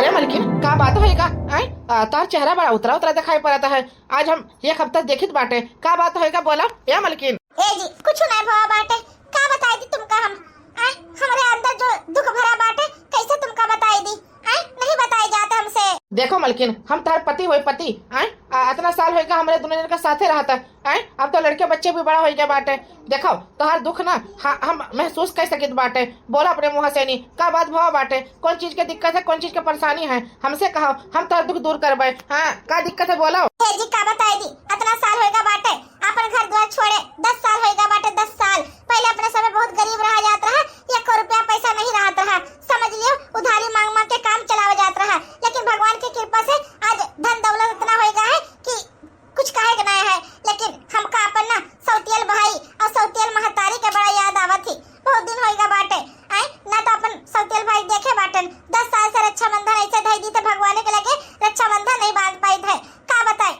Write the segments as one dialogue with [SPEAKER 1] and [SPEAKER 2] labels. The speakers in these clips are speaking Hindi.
[SPEAKER 1] अरे मलकिन का बात होएगा? तार चेहरा बड़ा उतरा उतरा दिखाई पड़ता है। आज हम एक हफ्ता देखित बाटे, का बात होएगा बोला या मलकिन?
[SPEAKER 2] ए जी कुछ नहीं भवा बाटे, का बताई दी तुमका हम? हमारे अंदर जो दुख भरा बाटे कैसे तुमका बताई दी? नहीं बताई जाता हमसे।
[SPEAKER 1] देखो मलकिन, हम तार पति हुए पति इतना साल होएगा हमारे दोनों जन का साथे रहता है। अब तो लड़के बच्चे भी बड़ा हो गया बाटे। देखो तोहार दुख ना हम महसूस कर सकित बाटे। बोला अपने मुँह से नहीं का बात भवा बाटे, कौन चीज के दिक्कत है, कौन चीज के परेशानी है, हमसे कहो, हम तोहार दुख दूर करबे। का दिक्कत है बोला?
[SPEAKER 2] जी का बताई दी, इतना साल होएगा बाटे अपन घर द्वार छोड़े, 10 साल होएगा बाटे। 10 साल पहले अपने समय बहुत गरीब रहा जाता है, 1 रुपया पैसा नहीं रहा रहा, समझ लियो उधारी मांग मांग के काम चलावा जाता रहा। लेकिन भगवान की कृपा से आज धन दौलत इतना होएगा है कि कुछ कहे के नहीं है। लेकिन हमका अपन ना सौतियल भाई और सौतियल महतारी के बड़ा याद आवत थी। बहुत दिन होएगा बाटे ना तो अपन सौतियल भाई देखे बाटन। 10 साल से रक्षाबंधन ऐसे धई दी तो भगवान के लगे रक्षाबंधन नहीं बांध पाई थे। का बताए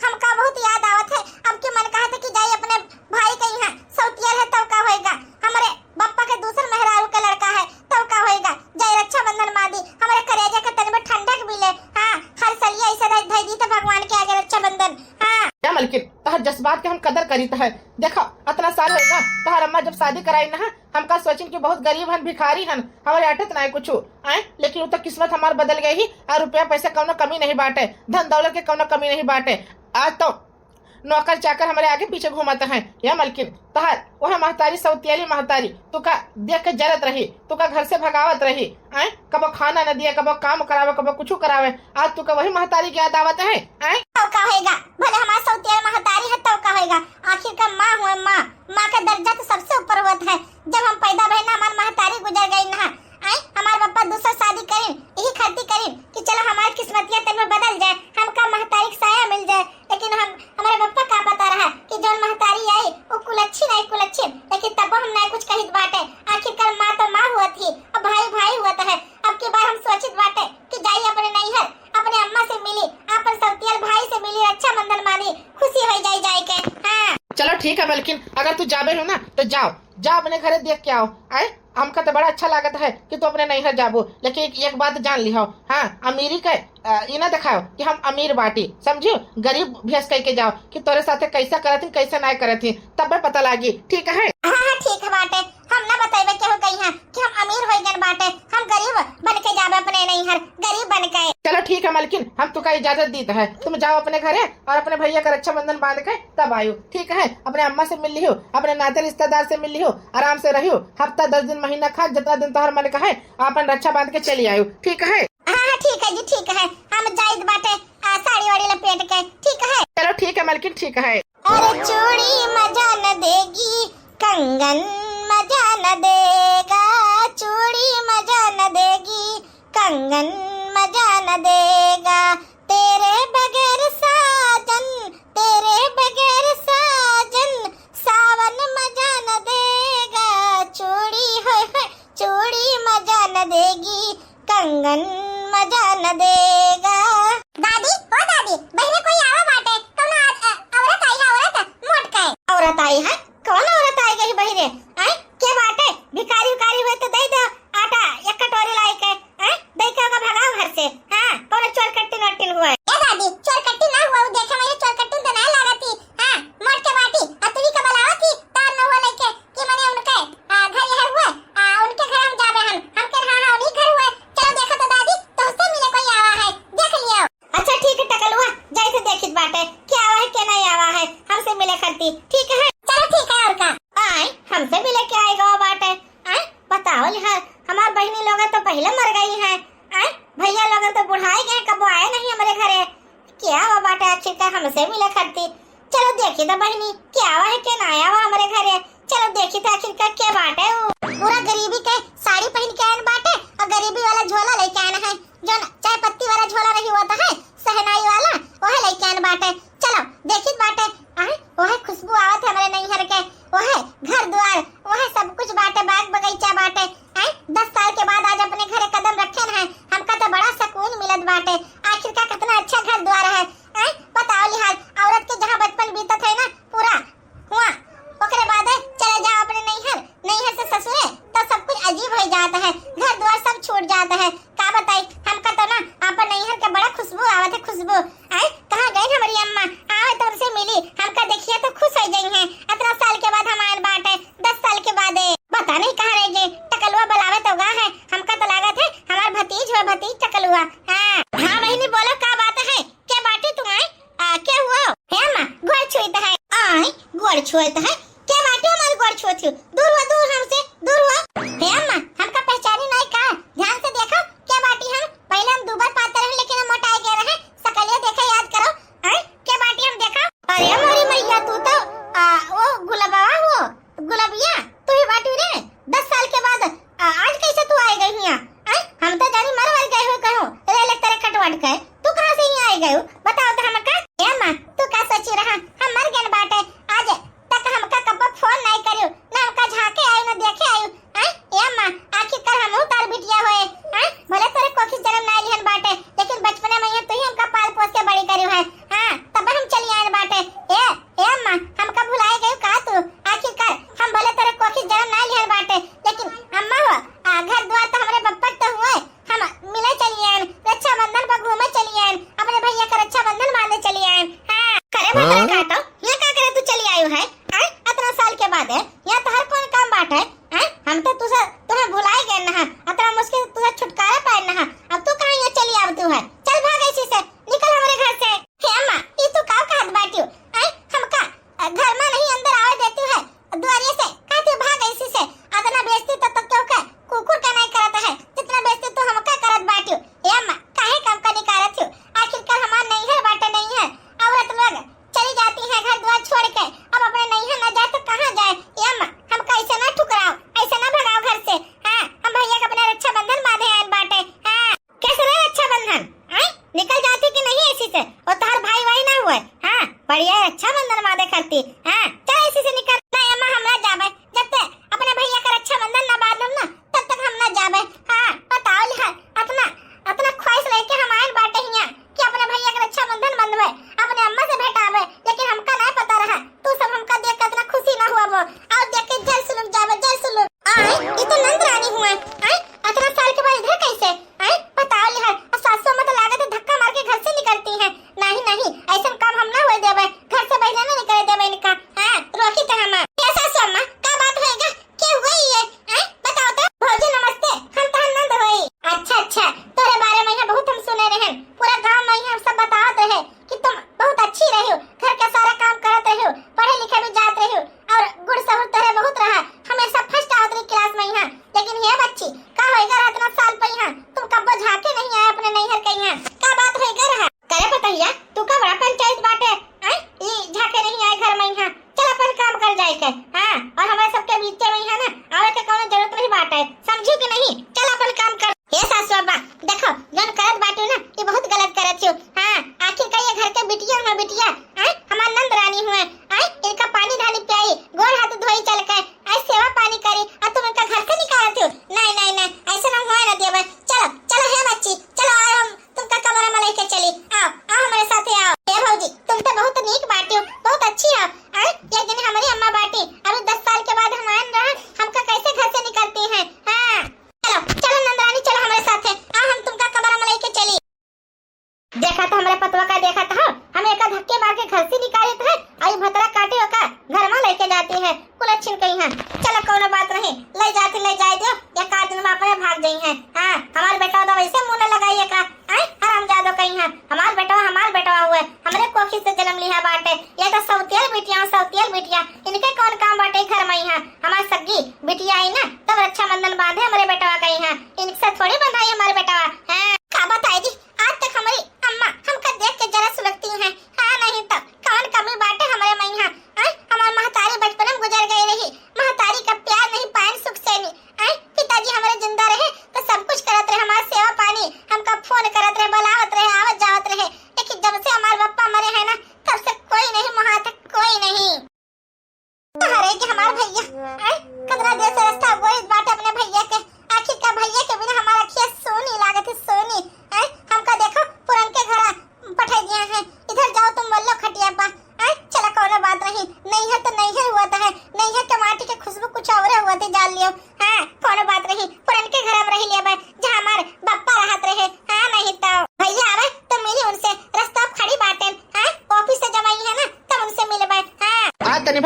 [SPEAKER 2] हमका बहुत याद आवत है। अब के मन कहा था कि जाई अपने भाई के यहाँ, सौतियल है तब का होएगा, हमारे बप्पा के दूसर मेहरारू का लड़का है तब का होएगा, जाई रक्षाबंधन मादी हमारे करेजा के तन में ठंडक मिले। हर सलिया ऐसे धई दी तो भगवान के आगे रक्षाबंधन।
[SPEAKER 1] क्या मलकिन तोहर जज्बात के हम कदर करीत है। देखो इतना साल होएगा तोहर अम्मा जब शादी कराई ना, हमका सोचिन कि बहुत गरीब हन, भिखारी हन, हमारे अटत ना कुछ लेकिन वो तो किस्मत हमार बदल गई ही और रुपया पैसे कौनो कमी नहीं बाटे, धन दौलत के कौनो कमी नहीं बाटे। आज तो नौकर चाकर हमारे आगे पीछे घूमते हैं। या मलकिन तोहर वह महतारी सौतियाली महतारी तुका देख के जरत रही, तुका घर से भगावत रही, कबो खाना न दिया, कबो काम करावे, कबो कुछ करावे। आज तुका वही महतारी की याद आवत है।
[SPEAKER 2] तब का होएगा भले हमारा सौतियाली महतारी है तब का होएगा, आखिर का माँ हुए माँ का दर्जा तो सबसे ऊपर होता है। जब हम पैदा भइल ना हमारी महतारी गुजर गई ना, हमारे पापा दूसरा शादी करें यही खातिर करें कि चलो हमारी किस्मतिया तन में बदल जाए, हमका महतारी का साया मिल जाए। लेकिन हमारे पापा का पता रहा कि जो महतारी आई वो कुलच्छी नहीं कुलच्छी, लेकिन तब हम नहीं कुछ कहित बाटे। आखिरकार माँ तो माँ हुआ थी और भाई भाई हुआ है। अब की बार हम सोचित बाटे कि जाइए अपने नैहर, अपने अम्मा से मिली, अपन सौतियल भाई से मिली, रक्षाबंधन मानी, खुशी हो जाए के।
[SPEAKER 1] चलो ठीक है मलकिन, अगर तू जाबे हो ना तो जाओ, जा अपने घरे देख के आओ। हमका तो बड़ा अच्छा लागत है कि तू अपने नैहर जाबो, लेकिन एक बात जान लिहो, अमीरी के ये ना दिखाओ कि हम अमीर बाटी, समझियो, गरीब भेस कह के जाओ कि तोरे साथे कैसा करत कैसा नहीं करत, तब पता लागी। ठीक है?
[SPEAKER 2] हाँ ठीक है बाटे, हम ना बताइबे के हो गई हैं कि हम अमीर हो गए बाटे, हम गरीब बन के जाबे अपने नैहर, गरीब बन के।
[SPEAKER 1] चलो ठीक है मलकिन, हम तुका इजाजत दीता है, तुम जाओ अपने घरे और अपने भैया का रक्षाबंधन बांध के तब आयो। ठीक है? अपने अम्मा से मिल लियो, अपने नाते रिश्तेदार से मिल लियो, आराम से रहियो, हफ्ता 10 दिन महीना खा जितना दिन तोहर मन का है अपन रक्षा बांध के चली आयो। ठीक है?
[SPEAKER 2] हाँ ठीक है जी ठीक है, हम जाइत बाटे साड़ी वाड़ी लपेट के। ठीक है?
[SPEAKER 1] चलो ठीक है मलकिन, ठीक है।
[SPEAKER 2] अरे चूड़ी मजा न देगी, कंगन मजा न देगा, चूड़ी मजा न देगी, कंगन मजा न देगा, तेरे बगैर साजन, तेरे बगैर साजन, सावन मजा न देगा, चूड़ी है चूड़ी मजा न देगी, कंगन मजा न देगा। दादी ओ दादी, बहने कोई आवा बाटे, कौन औरत आई है? औरत मोट के औरत आई है? कौन औरत आई गई बहने? के बाटे भिखारी उकारी हुए तो दे दो आटा, एक कटोरी लाई के दे के होगा भगाओ घर से। कौन चोर कट्टी नोटिन हुआ है? ए दादी चोर कट्टी ना हुआ, देखे मैं चोर कट्टी तो नहीं लागती। मोट के बाटी अतुरी का बलावती तार न हुआ लेके कि मने उनके घर यह हुआ, उनके घर हम जाबे हम के हां उन्हीं घर हुआ। चलो देखो तो दादी, तो उससे मिले कोई आवा है, देख लियो। अच्छा ठीक है टकल हुआ, जैसे देखित बाटे क्या आवा है क्या नहीं आवा है, हमसे मिले करती। ठीक है? चलो ठीक है। और का हमसे मिले क्या आएगा बाटे? बताओ यार, हमार बहनी लोग तो पहले मर गई है, भैया लोग तो बुढ़ाए गए, कब आए नहीं हमारे घरे, क्या हुआ बाटे आखिरकार हमसे मिले करती। चलो देखी तो बहनी क्या हुआ है क्या नहीं आवा हमारे घरे, चलो देखी तो आखिरकार क्या बाटे। पूरा गरीबी के साड़ी पहन के आए बाटे और गरीबी वाला झोला लेके आना है, जो चाय पत्ती वाला झोला नहीं होता है सहनाई वाला, वह लेके आना बाटे। चलो देखी बाटे वह खुशबू आवत है हमारे नैहर के, वह घर द्वार, वह सब कुछ बाटे, बाग बगीचा बाटे। 10 साल के बाद आज अपने घरे कदम रखे हैं, हमका तो बड़ा सुकून मिलत बाटे। आखिरकार कितना अच्छा घर द्वार है। बताओ लिहाज औरत के जहाँ बचपन बीतत है ना पूरा हुआ, ओकरे बाद चले जाओ अपने नैहर, नैहर से ससुरे तो सब कुछ अजीब हो जाता है, घर द्वार सब छूट जाता है। का बताई हमका तो ना बड़ा खुशबू आवत है खुशबू। आए कहाँ गई हमारी अम्मा? आवे तो हमसे मिली, हमका देखिए तो खुश हो गई हैं। इतना साल के बाद हम आयल बाटे, 10 साल के बाद पता नहीं कहाँ रह गए। टकलुआ बुलावे तो गा है, हमका तो लागत है हमार भतीज है, भतीज टकलुआ। हाँ बहनी बोलो क्या बात है, क्या बाटे तुम? आए क्या हुआ है अम्मा? गोड़ छुईत है। आए गोड़ छुईत है, क्या बाटे हमारी गोड़ छुईत हो? दूर हुआ, दूर हमसे दूर हुआ। हे अम्मा हमका पहचानी नहीं का, ध्यान से देखो क्या बाटी हम। पहले हम दुबर पाते रहे लेकिन हम मोटाए गए रहे, सकलिया देखा याद करो। हैं क्या बाटी हम देखा? अरे हमारी मैया तू तो वो गुलाबा, वो गुलाबिया तू ही बाटी रे। 10 साल के बाद आज कैसे तू आ गई हिया? हम तो जानी मर वर गए हो कहूं रे ले तेरे कटवाट के, तू कहां से ही आ गई हो बताओ तो हमका। ए अम्मा तू का सोची रहा हम मर गए बाटे, आज तक हमका कब फोन नहीं करियो, ना हमका झाके आयो ना देखे आयो। ए अम्मा आखिरकार हम तार बिटिया होए। भले तोरे कोखी जन्म ना लिहन बाटे, लेकिन बचपन में तू ही हमका पाल पोस के बड़ी करियो है। हां तब हम चली आए बाटे। ए अम्मा हमका भुलाए गयो का तू? आखिरकार हम भले तोरे कोखी जन्म ना लिहन बाटे, लेकिन अम्मा हो घर द्वार तो हमरे बप्पा तो हुए। हम मिले चली आए, रक्षाबंधन पर घूमे चली आए, अपने भैया का रक्षाबंधन बांधे चली आए। हां करे भद्रा काटो ये का करे तू चली आयो है? इतना साल के बाद है यहाँ तो हर कौन काम बात है। हम तो तुम्हें भुलाए गए ना, इतना मुश्किल तुझे छुटकारा पाए ना। अब तू कहाँ यहाँ चली आव तू है? चल भाग ऐसी से, निकल हमारे घर से। हे अम्मा ये तू का हाथ बाटियो? हमका घर में नहीं अंदर आवे देती है, द्वारिये से कहती भाग ऐसी से। इतना बेइज्जती तो क्यों का कुकुर का नहीं करता है जितना बेइज्जती तू हमका करत बाटियो। ए अम्मा काहे काम का नहीं करत हो? आखिरकार हमार नहीं है बाटे नहीं है, औरत लोग चली जाती है घर द्वार छोड़ के, अब अपने नहीं है ना जाए तो कहाँ जाए? ए अम्मा हमका ऐसे ना ठुकराओ, ऐसे ना भगाओ घर से। हाँ हम भैया का अपना रक्षाबंधन बांधे आए बाटे। हाँ कैसे रहे रक्षाबंधन? निकल जाती कि नहीं ऐसी से? वो तो हर भाई भाई ना हुए। हाँ बढ़िया रक्षाबंधन बांधे करती। हाँ चल ऐसी से निकल। नहीं अम्मा हम ना जाबे, जब तक अपने भैया का रक्षाबंधन ना बांधम ना तब तक हम ना जाबे। हाँ बताओ लिहा अपना ख्वाहिश लेके हम आए बाटे हिया कि अपने भैया का रक्षाबंधन बंधवे, अपने अम्मा से भेंटावे, लेकिन हमका नहीं पता रहा। तू सब हमका देख के इतना खुशी ना हुआ वो, और देख के जल सुलूक जावे जल सुलूक। ये तो नंद रानी हुए। इतना साल के बाद इधर कैसे? बताओ लिहा सासू में तो लागत है धक्का मार के घर से निकलती है। नहीं ऐसा काम हम ना होए देवे, घर से पहले ना निकले देवे इनका। रोकी तो हम सासू अम्मा क्या बात होएगा? क्या हुआ ये? बताओ तो। भौजी नमस्ते, हम तो नंद होई। अच्छा तोरे बारे में बहुत हम सुने रहे, पूरा गांव में हम सब बतावत रहे कि तुम बहुत अच्छी रही हो, घर का सारा काम करत रही हो, पढ़े लिखे भी जात रही हो, और गुड़ सहूर तोरे बहुत रहा, हमेशा फर्स्ट आवत रही क्लास में यहाँ। लेकिन ये बच्ची का होएगा इतना साल पे यहाँ तुम कब झाके नहीं आए अपने नैहर के यहाँ? क्या बात होएगा रहा? करे पतैया तू का बड़ा पंचायत बाटे, ये झाके नहीं आए घर में यहाँ। चल अपन काम कर जाए के। हाँ और हमारे सबके बीच में यहाँ ना आवे के कोनो जरूरत नहीं बाटे, समझी कि नहीं? चल अपन काम कर। ये सासू अब्बा देखो जन करत बाटू ना ये बहुत गलत करत हो। हाँ आखिरकार ये घर के बिटिया है बिटिया, हमार नंद रानी हुए। इनका पानी धानी पियाई, गोड़ हाथ धोई चल के सेवा पानी करी, और तुम इनका घर से निकालत हो? नहीं ऐसा ना होए ना देवे। चलो हे बच्ची चलो आओ, हम तुमका कमरा में लेके चली। आओ हमारे साथ आओ। हे भौजी तुम तो बहुत नीक बाटी हो, बहुत अच्छी हो। एक दिन हमारी अम्मा बाटी, अभी 10 साल के बाद हम आए रहा, हमका कैसे घर से निकलती है। हाँ चलो नंदरानी चलो हमारे साथ है। आओ हम तुमका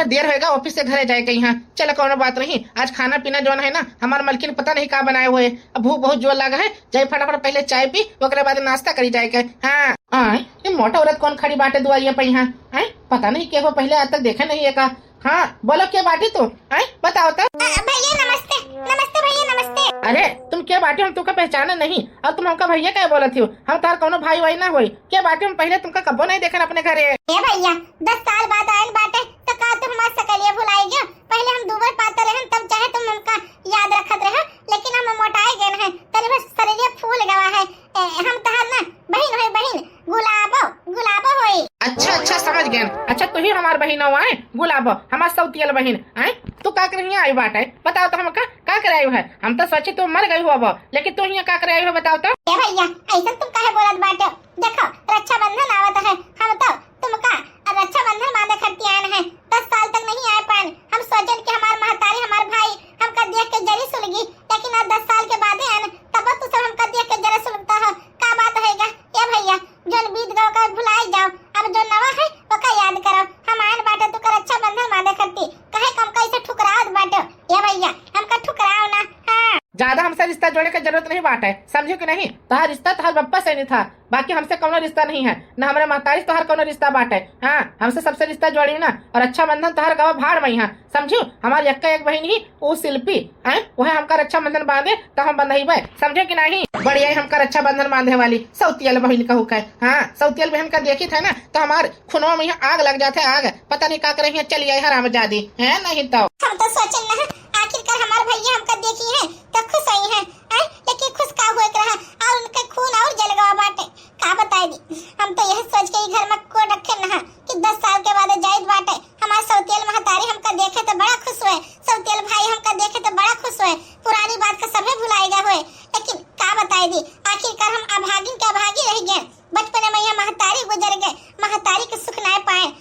[SPEAKER 1] देर होएगा ऑफिस से घरे जाए गई। हाँ चलो कोनो बात नहीं, आज खाना पीना जो है ना हमारे मलकिन पता नहीं का बनाए हुए। अब भूख बहुत जोर लगा है, जाए फटाफट पहले चाय पी ओकरे बाद नाश्ता करी जाए। हाँ ये मोटा औरत कौन खड़ी बाटे दुआरिया पे यहाँ? पता नहीं क्या हो, पहले आज तक देखा नहीं है का। हाँ बोलो क्या बाटी तू? बताओ तो।
[SPEAKER 2] भैया नमस्ते। नमस्ते भैया नमस्ते।
[SPEAKER 1] अरे तुम क्या बाटी, हम तुमका पहचाना नहीं और तुम हमका भैया क्या बोला थी? हम तार कोनो भाई वाई ना होई क्या बाटी? हम पहले तुमका कब्बो नहीं देखन अपने घरे।
[SPEAKER 2] ए भैया 10 साल बाद आयल बाटे तो का तुम हमार सकलिया भुलाई गयो? पहले हम दूबर पाते रहन तब चाहे तुम हमका याद रखत रहे, लेकिन हम मोटाए गए हैं तले बस शरीर फूल गवा है। हम तहार ना बहन होई, बहन गुलाबो होई।
[SPEAKER 1] अच्छा समझ गए। अच्छा तू ही हमार बहन हो आए गुलाबो, हमार सौतियल बहन। तू का कर आई बाटे बताओ तो? हमका का कर आई है? हम तो सोचे तू मर गई हो अब, लेकिन तू यहाँ का कर आई हो बताओ तो?
[SPEAKER 2] ए भैया ऐसा तुम काहे बोलत बाटे? देखो रक्षाबंधन आवत है, हम तो तुमका रक्षाबंधन माने खट्टी आए हैं। 10 साल तक नहीं आए पान। हम सोचन कि हमार महतारी हमार भाई हमका देख के जरी सुलगी, लेकिन आज 10 साल के बाद आए तब तो सब हमका देख के जरा सुलगता है। का बात होएगा? ए भैया जोन बीत गयो का भुलाई जाओ, अब जो नवा है वो का याद करो। हम आए बाटे तू का रक्षाबंधन माने खट्टी काहे कम कैसे ठुकरावत बाटे? ए भैया हमका ठुकराओ ना। हाँ
[SPEAKER 1] ज्यादा हमसे रिश्ता जोड़े की जरूरत नहीं बाटे, समझो कि नहीं? तोहार रिश्ता तोहार बप्पा से नहीं था, बाकी हमसे कोनो रिश्ता नहीं है, न हमारे महतारी तोहार कोनो रिश्ता बाटे। हाँ हमसे सबसे रिश्ता जोड़ी ना, और अच्छा बंधन तोहार गवा भाड़ में। हाँ समझो हमारी यक्का एक बहन ही वो शिल्पी वह हमका रक्षा बंधन बांधे तो हम बंधे, समझो कि नहीं? बढ़िया हमका रक्षा बंधन बांधे वाली सौतियल बहन का हुक्का है। हाँ सौतियल बहन का देखी था ना तो हमारे खुनवा में आग लग जाते, आग पता नहीं का करे चली आई हरामजादी है। नहीं तो
[SPEAKER 2] हम तो सोचन ना आखिरकार हमारे भैया हमका देखी है तो खुश आई है, लेकिन खुश का हुए रहा और उनका खून और जल गवा बाटे। का बताई दी हम तो यह सोच के घर में को रखे ना कि 10 साल के बाद जायद बाटे। हमारे सौतियल महतारी हमका देखे तो बड़ा खुश हुए, सौतियल भाई हमका देखे तो बड़ा खुश हुए, पुरानी बात का सभी भुलाएगा हुए। लेकिन का बताई दी आखिरकार हम अभागिन के अभागी रह गए। बचपन में यह महतारी गुजर गए, महतारी के सुख ना पाए।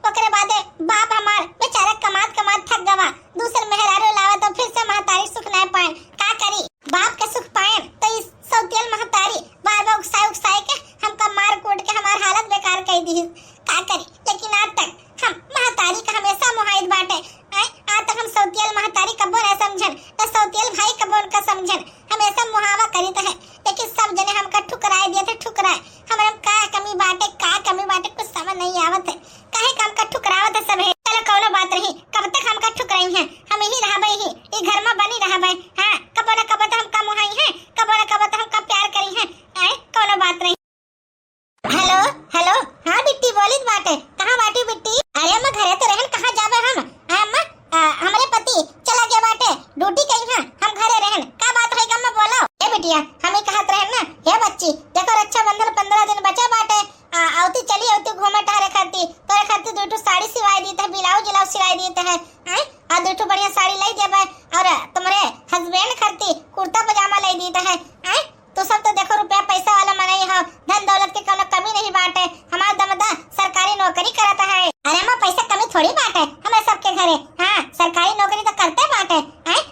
[SPEAKER 2] ओकरे बाद बाप हमार बेचारा कमात थक गवा, दूसर मेहरारू लावा तो फिर से महतारी सुख ना पाए। का करी? बाप के सुख पाए तो इस सौतियल महतारी बार उकसाए के हमका मार कूट के हमार हालत बेकार कर दी। का करी? लेकिन आज तक हम महतारी का हमेशा मुहाइद बाटे। आज तक हम सौतियल महतारी कबो न समझन तो सौतियल भाई कबो उनका समझन, हमेशा मुहावा करीत है। लेकिन सब जने हमका ठुकराए दिए थे, ठुकराए हमारे का कमी बाटे कुछ समझ नहीं आवत है। काहे काम का ठुकरावत है सब है? चलो कोनो बात नहीं, कब तक हमका ठुकराई है? हम ही रहबे ही ई घर में बनी रहबे। हां कबो न कबो तो हमका मुहाई है, कबो न कबो तो हमका प्यार करी है। कोनो बात नहीं। हेलो हां बिट्टी बोलित बाटे, कहां बाटी बिट्टी? अरे अम्मा घरे तो रहन, कहां जाबे हम? अम्मा हमरे पति चला गया बाटे ड्यूटी कहीं है, हम घरे रहन। का बात है अम्मा बोलो? ए बिटिया हम ही कहत रहन ना, हे बच्ची देखो रक्षाबंधन 15 दिन बचा बाटे, आवती चली आवती घूमे टहरे खाती तोरे खाती दुठो साड़ी सिवाई दी थे, ब्लाउज सिलाई दी थे। आ दुठो बढ़िया साड़ी लाई देबे और तुम्हारे हस्बैंड खाती कुर्ता पजामा लाई दी थे। तो सब तो देखो रुपया पैसा वाला मनाई हो, धन दौलत के कोनो कमी नहीं बाटे। हमारा दमदा सरकारी नौकरी करता है। अरे मां पैसा कमी थोड़ी बाटे हमें सबके घरे। हां सरकारी नौकरी तो करते बाटे,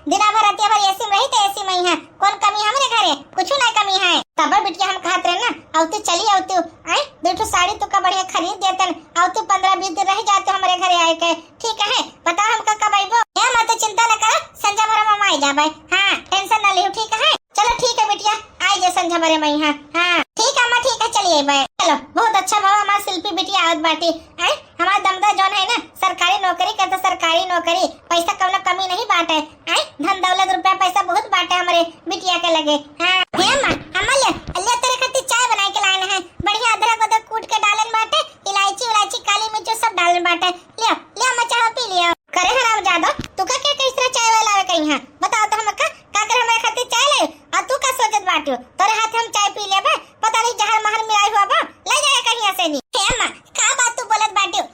[SPEAKER 2] दिना भर रात भर एसी में रही तो एसी में ही है, कौन कमी हमरे घरे? कुछ ना कमी है। तब बिटिया हम कहत रहे ना आवती चली आवती दुठो साड़ी तो का बढ़िया खरीद देतन, आवती 15-20 दिन रह जाते हमारे घरे आए के। ठीक है बता हमका कब आइबो? ए मत चिंता न कर, संजा भर में आई जाबे। हां टेंशन न लियो ठीक है? चलो ठीक है बिटिया आई जा संजा भरे में। हां ठीक है अम्मा ठीक है चलिए भाई। चलो बहुत अच्छा भाव हमारी शिल्पी बिटिया आवत बाटी। हमारा दमदा जोन है ना सरकारी नौकरी करता, सरकारी नौकरी पैसा कौनो कमी नहीं बाटे। धन दौलत रुपया पैसा बहुत बाटे हमारे बिटिया के लगे। हां हे अम्मा ले तेरे खातिर चाय बनाए के लाए हैं, बढ़िया अदरक कूट के डालन बाटे, इलायची काली मिर्च सब डालन बाटे। ले अम्मा चाय पी लियो। करे हराम ज्यादा तू का क्या किस तरह चाय वाला आवे कहीं है? बताओ तो हमका का कर हमारे खातिर चाय ले और तू का सोचत बाटियो? तोरे हाथ हम चाय पी लेबे, पता नहीं जहर महल मिलाई हुआ बा ले जाए कहीं ऐसे नहीं। हे अम्मा का बात तू बोलत बाटियो?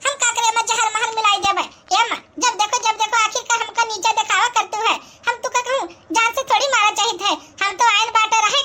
[SPEAKER 2] हम का करे में जहर महल मिलाई देबे? हे अम्मा जब देखो आखिरकार हमका नीचे दिखावा करतू है। हम तू का कहूं जान से थोड़ी मारा चाहिए थे, हम तो आइन बाटे रहे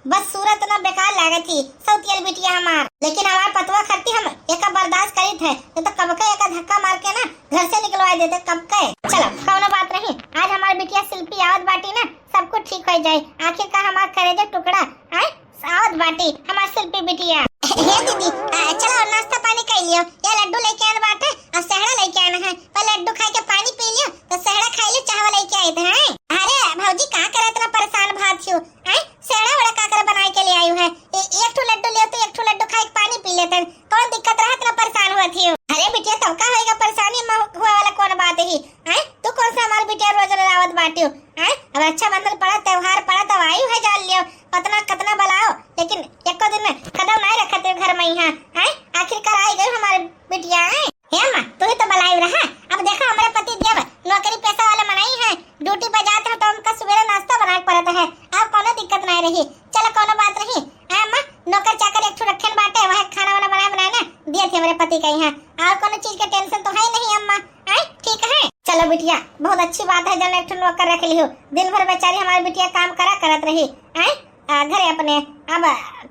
[SPEAKER 2] बस सूरत ना बेकार लागत थी सौतियल बिटिया हमार, लेकिन हमार पतवा खरती हम एक बर्दाश्त करी थे, तो कब के एक धक्का मार के ना घर से निकलवा देते कब के। चलो कौनो बात नहीं, आज हमार बिटिया शिल्पी आवत बाटी ना सब कुछ ठीक हो जाए, आखिरकार हमार करेजे टुकड़ा आए आवत बाटी हमार शिल्पी बिटिया। हे दीदी चलो नाश्ता पानी कर लियो, ये लड्डू लेके आने बाटे और सहड़ा लेके आना है, पहले लड्डू खा के पानी पी लियो तो सहड़ा खा लियो, चावल लेके आए थे हैं। अरे भौजी का करे इतना परेशान भात छियो हैं, सहड़ा बड़ा का करे बनाए के लिए आई है, एक ठो लड्डू लियो तो एक ठो लड्डू खा के पानी पी लेते, कौन दिक्कत रहा इतना परेशान हुआ थी। अरे बिटिया तो का होएगा परेशानी में हुआ वाला कौन बात है हैं, तू कौन सा हमारी बिटिया रोज रावत बाटियो हैं, अब अच्छा बंधन पड़ा त्योहार पड़ा तो आयु है जान लियो, पतना कतना बलाओ लेकिन एको दिन में कदम नहीं रखते घर में यहाँ हैं, आखिरकार आई गई हमारे बिटिया हैं। हे अम्मा तू ही तो बलाई रहा, अब देखो हमारे पति देव नौकरी पैसा वाले मनाई है, ड्यूटी पे जाते हैं तो उनका सवेरे नाश्ता बना पड़ता है, अब कोनो दिक्कत नहीं रही। चलो कोनो बात नहीं अम्मा, नौकर चाकर एक ठो रखे बाटे वह खाना वाला बनाए ना दिए थे हमारे पति का यहाँ, और कोनो चीज का टेंशन तो है नहीं अम्मा हैं, ठीक है। चलो बिटिया बहुत अच्छी बात है जब एक ठो नौकर रख लियो, दिन भर बेचारी हमारी बिटिया काम करत रही हैं घरे अपने, अब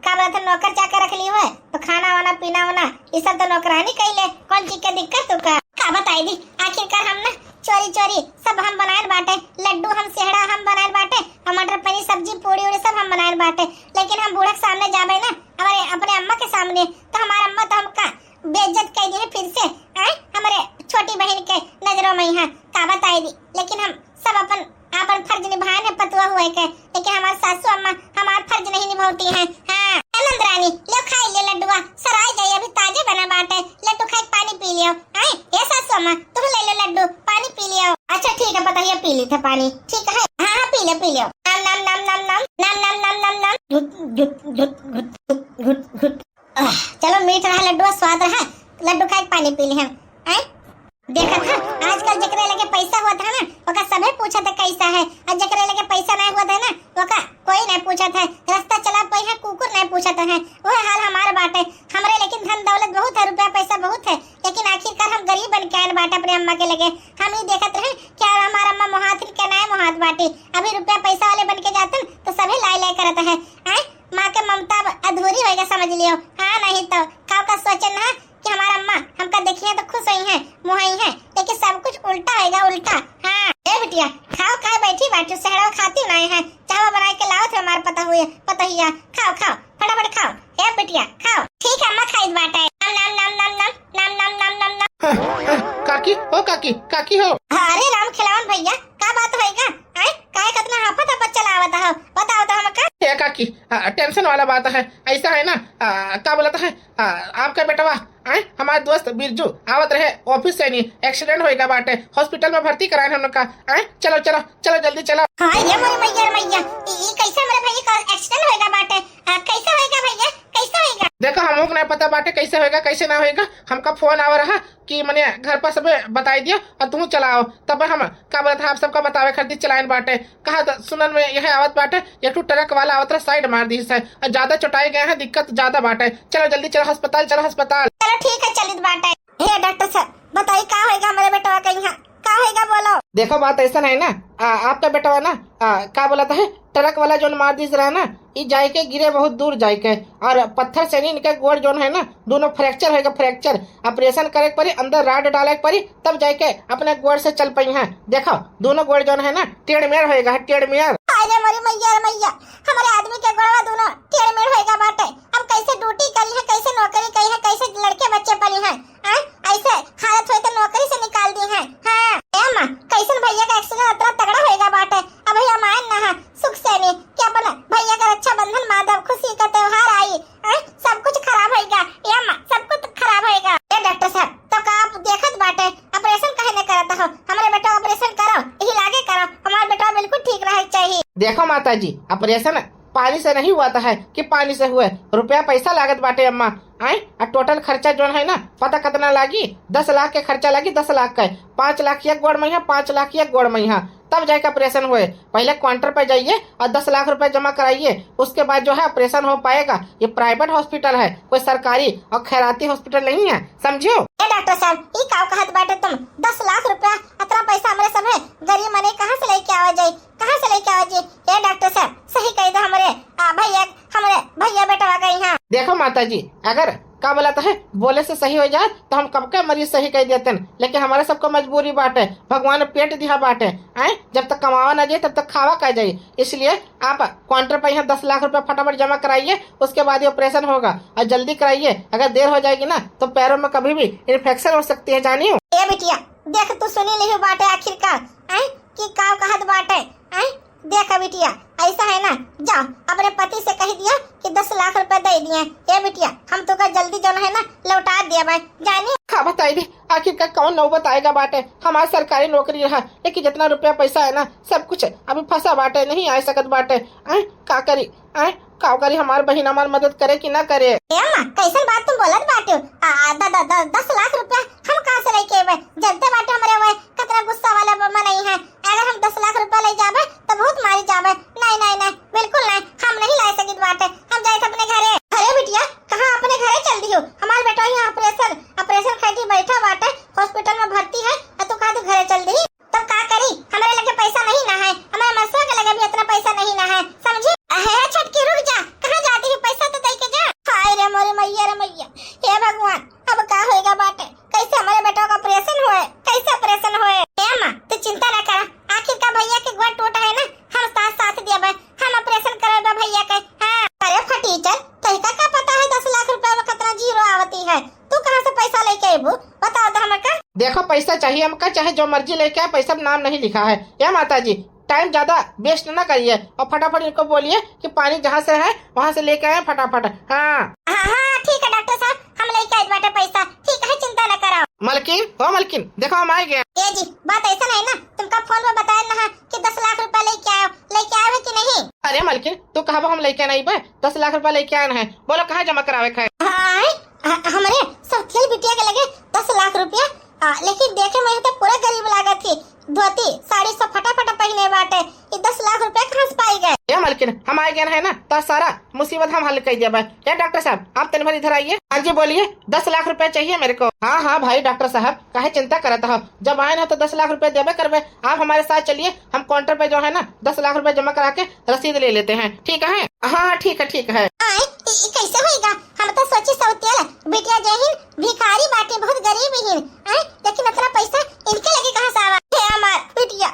[SPEAKER 2] का बोलते नौकर चाकर रख ली है तो खाना वाना पीना वाना ये सब तो नौकरानी कैले, कौन चीज का दिक्कत तो का बताई दी। आखिरकार हम ना चोरी चोरी सब हम बनाए बाटे, लड्डू हम सेहड़ा हम बनाए बाटे, मटर पनीर सब्जी पूरी उड़ी सब हम बनाए बाटे, लेकिन हम बूढ़ा के सामने जाबे ना हमारे अपने अम्मा के सामने तो हमारा अम्मा तो हमका बेइज्जत कर दी है फिर से हमारे छोटी बहन के नजरों में यहाँ का बताई दी, लेकिन हम सब अपन फर्ज निभाए है पतवा हुए के, लेकिन हमारे सासू अम्मा हमारा फर्ज नहीं निभाती हैं। हाँ आनंद रानी ले खाई ले लड्डुआ, सराय गई अभी ताजे बना बाटे, लड्डू खाई पानी पी लियो हैं, ये सासू अम्मा तुम ले लो लड्डू पानी पी लियो। अच्छा ठीक है बताइए पी ली थे पानी, ठीक है हाँ पी लियो नम नम नम नम नम नम नम नम नम नम घुट घुट घुट घुट घुट। चलो मीठ रहा लड्डुआ स्वाद रहा, लड्डू खाई पानी पी ली हम हैं। देखा था आजकल जकरे लगे पैसा हुआ था ना ओका सबे पूछा था कैसा है, और जकरे लगे पैसा नहीं हुआ था ना ओका कोई नहीं पूछा था, रास्ता चला पाई है कुकुर नहीं पूछा था है, वो हाल हमारे बाटे हमरे, लेकिन धन दौलत बहुत है रुपया पैसा बहुत है, लेकिन आखिरकार हम गरीब बन के आए बाटे अपने अम्मा के लगे, हम ही देखते रहे क्या हमारा अम्मा मुहातिन के नए मुहात बाटे, अभी रुपया पैसा वाले बन के जाते तो सभी लाई लाई करता है माँ के ममता अधूरी होएगा समझ लियो। हाँ नहीं तो खाओ का सोचे ना कि हमारा अम्मा हमका देखी है तो खुश हुई है मुहाई है, लेकिन सब कुछ उल्टा होएगा उल्टा। हाँ ए बिटिया खाओ खाओ बैठी बैठी सहरा खाती नहीं है, चावल बना के लाओ थे हमारे पतहिया खाओ खाओ फटाफट खाओ ए बिटिया खाओ। ठीक है अम्मा खाई बाटा है नम नम नम नम नम नम नम नम नम।
[SPEAKER 1] काकी हो काकी काकी हो।
[SPEAKER 2] अरे राम खिलावन भैया का बात होएगा आए काहे कितना हाफत हाफत चलावत हो बताओ तो हमका।
[SPEAKER 1] ये काकी टेंशन वाला बात है, ऐसा है ना क्या बोलता है आपका बेटवा हमारे दोस्त बिरजू आवत रहे ऑफिस से नहीं एक्सीडेंट होएगा बाटे, हॉस्पिटल में भर्ती कराए हम लोग का चलो चलो चलो जल्दी चलो।
[SPEAKER 2] हाँ ये मैया ये कैसे मेरे भैया का एक्सीडेंट होएगा बाटे, कैसे होएगा भैया कैसे होएगा।
[SPEAKER 1] देखो हम लोग नहीं पता बाटे कैसे होएगा कैसे ना होएगा, हमका फोन आवा रहा कि मैंने घर पर सब बताई दिया और तुम चलाओ, तब हम क्या बोलता है आप सबका बतावे खरीदी चलाइन बाटे, कहा सुनन में यह आवत बाटे एक टू ट्रक वाला आवत रहा साइड मार दी है, ज्यादा चुटाई गए हैं दिक्कत ज्यादा बाटे, चलो जल्दी चलो अस्पताल चलो अस्पताल।
[SPEAKER 2] चलो ठीक है चलित बाटे। हे डॉक्टर साहब बताइए क्या होएगा हमारे बेटा का यहाँ क्या होएगा बोलो।
[SPEAKER 1] देखो बात ऐसा नहीं ना आपका बेटा है ना क्या बोला था ट्रक वाला जो मार दिस रहा ना ये जाए के गिरे बहुत दूर जाए के, और पत्थर से नहीं इनका गोड़ जो है ना दोनों फ्रैक्चर होगा, फ्रैक्चर ऑपरेशन करे पड़ी अंदर राड डाले पड़ी तब जाके अपने गोड़ से चल पाई है। देखो दोनों गोड़ जो है ना टेढ़मेढ़ होएगा टेढ़मेढ़।
[SPEAKER 2] अरे मोरी मैया हमारे आदमी के गोड़वा दोनों टेढ़मेढ़ होएगा बाटे, हम कैसे ड्यूटी करी है कैसे नौकरी करी है कैसे लड़के बच्चे पली है ऐसे हालत हुई तो नौकरी से निकाल दी है। हाँ अम्मा कैसे भैया का एक्सीडेंट इतना तगड़ा होएगा बाटे, अब हम आए ना सुख से नहीं क्या बना भैया का रक्षाबंधन माधव खुशी का त्योहार आई सब कुछ खराब होएगा अम्मा सब कुछ खराब होएगा। डॉक्टर साहब तो का आप देखत बाटे ऑपरेशन काहे नहीं करता हो, हमारे बेटा ऑपरेशन करो यही लागे करो हमारा बेटा बिल्कुल ठीक रहे चाहिए।
[SPEAKER 1] देखो माता जी ऑपरेशन पानी से नहीं हुआ था कि पानी से हुआ, रुपया पैसा लागत बाटे अम्मा टोटल खर्चा जो है ना पता कितना लागी 10 लाख के खर्चा लगी 10 लाख का 5 लाख एक गोड़ में 5 लाख एक गोड़ में तब जाके ऑपरेशन हुए, पहले काउंटर पे जाइए और 10 लाख रुपए जमा कराइए उसके बाद जो है ऑपरेशन हो पाएगा। ये प्राइवेट हॉस्पिटल है कोई सरकारी और खैराती हॉस्पिटल नहीं है समझियो।
[SPEAKER 2] डॉक्टर साहब ये का कहत बाटे तुम 10 लाख रुपया इतना पैसा हमारे सब है गरीब मने कहाँ से लेके आवा जाए कहाँ से लेके आवा जाए। ये डॉक्टर साहब सही कह दो हमारे भैया भैया बेटा आ गई हैं।
[SPEAKER 1] देखो माता जी, अगर का बोलाता है बोले से सही हो जाए तो हम कब के मरीज सही कह देते हैं, लेकिन हमारे सबको मजबूरी बाटे, भगवान ने पेट दिया बाटे, आए जब तक कमावा ना जाए तब तक खावा का जाए। इसलिए आप काउंटर पर यहाँ 10 लाख रुपए फटाफट जमा कराइए, उसके बाद ये ऑपरेशन होगा और जल्दी कराइए। अगर देर हो जाएगी ना तो पैरों में कभी भी इन्फेक्शन हो सकती है, जानी हो।
[SPEAKER 2] ए बिटिया देख तू सुनी लिही बाटे आखिरकार कि का कहत बाटे। देख बिटिया ऐसा है ना, जाओ अपने पति से कह दिया कि 10 लाख रुपए दे दिए। ए बिटिया हम तो का जल्दी जो है ना लौटा दिया भाई, जानी।
[SPEAKER 1] हाँ बताई दे, आखिरकार कौन नौबत आएगा बाटे। हमारी सरकारी नौकरी रहा, लेकिन जितना रुपया पैसा है ना सब कुछ अभी फंसा बाटे, नहीं आ सकत बाटे। का करी का करी, हमारी बहन हमारी मदद करे कि ना करे।
[SPEAKER 2] कैसन बात तुम बोलत बाटे। 10 लाख रुपया हम कहाँ से लेके आवे? जनते बाटे हमरे वो कितना गुस्सा वाला बम्मा नहीं है। अगर हम 10 लाख रुपया ले जावे तो बहुत मारी जावे। नहीं नहीं नहीं बिल्कुल नहीं, हम नहीं ला सकित बाटे। हम जाए अपने घरे। अरे बिटिया कहाँ अपने घरे चल दी हो? हमारे बेटा यहाँ ऑपरेशन खाती बैठा बाटे, हॉस्पिटल में भर्ती है, तू कहा तू घरे चल दी? तब का करी, हमारे लगे पैसा नहीं ना है, हमारे मसवा के लगे भी इतना पैसा नहीं ना है, समझी? छटकी रुक जा, कहाँ जाती है? पैसा तो दे के जा। हाय रे मोरे मैया रे मैया, हे भगवान अब का होएगा बाटे? कैसे हमारे बेटा का ऑपरेशन हुए? कैसे ऑपरेशन हुए? माँ तू चिंता न कर, आखिरकार भैया के गोड़ टूटा है ना, हम साथ दिया भाई, हम ऑपरेशन करेगा भैया के। हाँ अरे फटीचर तैका का पता है 10 लाख रुपए में कितना जीरो आवती है? तू कहाँ से पैसा लेके आबू बताओ तो हमका।
[SPEAKER 1] देखो पैसा चाहिए हमका, चाहे जो मर्जी लेके आए, पैसा नाम नहीं लिखा है। या माता जी टाइम ज्यादा वेस्ट ना करिए और फटाफट इनको बोलिए कि पानी जहाँ से है वहाँ से लेके आए फटाफट। हाँ
[SPEAKER 2] ठीक है डॉक्टर साहब, हम लेके आए बाटे पैसा, ठीक है चिंता न करो।
[SPEAKER 1] मलकिन देखो हम आए गए।
[SPEAKER 2] ये जी बात ऐसा नहीं ना, तुमका फोन में बताया ना कि 10 लाख रुपए लेके आए हो कि नहीं?
[SPEAKER 1] अरे मलकिन तू कहा हम लेके नहीं बे, 10 लाख रुपए लेके आए हैं, बोलो कहाँ जमा करावे खाए।
[SPEAKER 2] हमारे सब बिटिया के लगे 10 लाख रुपया, लेकिन देखे मैं तो पूरा गरीब लागत थी, धोती साड़ी सब फटाफट पहने बाटे, ये 10 लाख रुपया कहाँ से पाई गए?
[SPEAKER 1] ये मलकिन हम आए गए है ना तो सारा मुसीबत हम हल कर दिया भाई। या डॉक्टर साहब आप तन भर इधर आइए। हाँ जी बोलिए, 10 लाख रुपए चाहिए मेरे को। हाँ भाई डॉक्टर साहब काहे चिंता करता हो, जब आए ना तो 10 लाख रुपए देवे करवे। आप हमारे साथ चलिए, हम काउंटर पे जो है ना 10 लाख रुपए जमा करा के रसीद ले लेते हैं, ठीक है? हाँ ठीक है।
[SPEAKER 2] कैसे होएगा? हम तो सोची सौतेल बिटिया जहीन भिखारी बाटे, बहुत गरीब ही, लेकिन इतना पैसा इनके लगे कहाँ से आवा? हमार बिटिया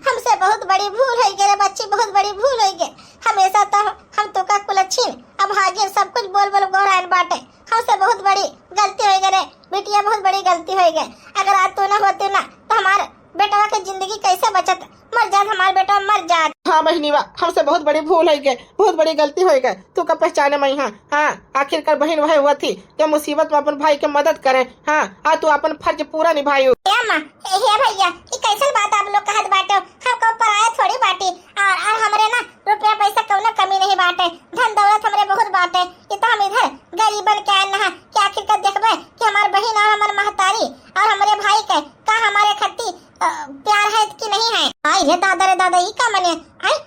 [SPEAKER 2] हमसे बहुत बड़ी भूल हो गई बच्ची, बहुत बड़ी भूल हो गई। हमेशा तो हम तो का कुलच्छीन अब हागे सब कुछ बोल गोहरान बाटे, हमसे बहुत बड़ी गलती हो गई रे बिटिया, बहुत बड़ी गलती हो गई। अगर आज तू न होती ना तो हमारे बेटा की जिंदगी कैसे बचत? मर जात हमारे बेटा, मर जात।
[SPEAKER 1] हाँ बहनीवा हमसे बहुत बड़ी भूल हो गई, बहुत बड़ी गलती हो गई। तू का पहचाने मैं हाँ आखिरकार बहन वह हुआ थी जो मुसीबत में अपन भाई के मदद करे। हाँ तू अपन फर्ज पूरा निभाई।
[SPEAKER 2] हे भैया ये कैसे बात आप लोग कहत बाटे? हमको पराया थोड़ी बाटी, और हमरे ना रुपया पैसा कौनो कमी नहीं बाटे, धन दौलत हमरे बहुत बाटे। ये तो हम इधर गरीबन के आए ना कि आखिरकार देखबे कि हमार बहन और हमार महतारी और हमारे भाई के का हमारे खत्ती प्यार है कि नहीं है? आई रे दादा ये का मने?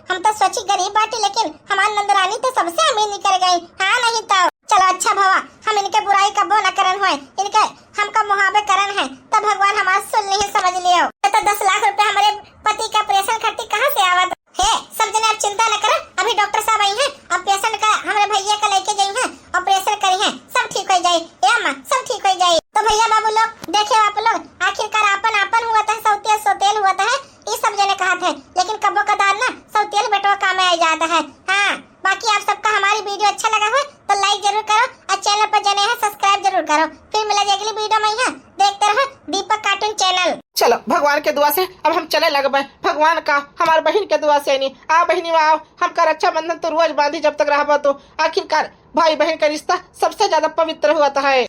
[SPEAKER 2] हम तो सोची गरीब बाटी, लेकिन हमारी नंदरानी तो सबसे अमीर निकल गई। हाँ नहीं तो चलो अच्छा भवा, हम इनके बुराई कबो न करन होए, इनके हमका मुहाबे करन है तो भगवान हमारा सुन नहीं समझ लियो। तो 10 लाख रुपए हमारे पति का ऑपरेशन खातिर कहाँ से आवत है? सब जने आप चिंता न करो, अभी डॉक्टर साहब आई हैं, अब पेशेंट का हमारे भैया का लेके जाई हैं, ऑपरेशन करी हैं, सब ठीक हो जाए। सब ठीक हो जाए। तो भैया बाबू लोग देखिए, आप लोग आखिरकार आपन हुआ था, सौतेल हुआ था, ये सब जने कहा थे, लेकिन कबो कदार ना सौतेल बेटवा काम में आ जाता है। हाँ बाकी आप सबका हमारी वीडियो अच्छा लगा हो तो लाइक जरूर करो और चैनल पर जने हैं सब्सक्राइब जरूर करो। फिर मिला जाए अगली वीडियो में, यहाँ देखते रहो दीपक कार्टून चैनल।
[SPEAKER 1] चलो भगवान के दुआ से अब हम चले लग गए, भगवान का हमारे बहन के दुआ से नहीं। आ बहनी आओ, हमका रक्षाबंधन तो रोज बांधी जब तक रहा तो। आखिरकार भाई बहन का रिश्ता सबसे ज्यादा पवित्र हुआ है।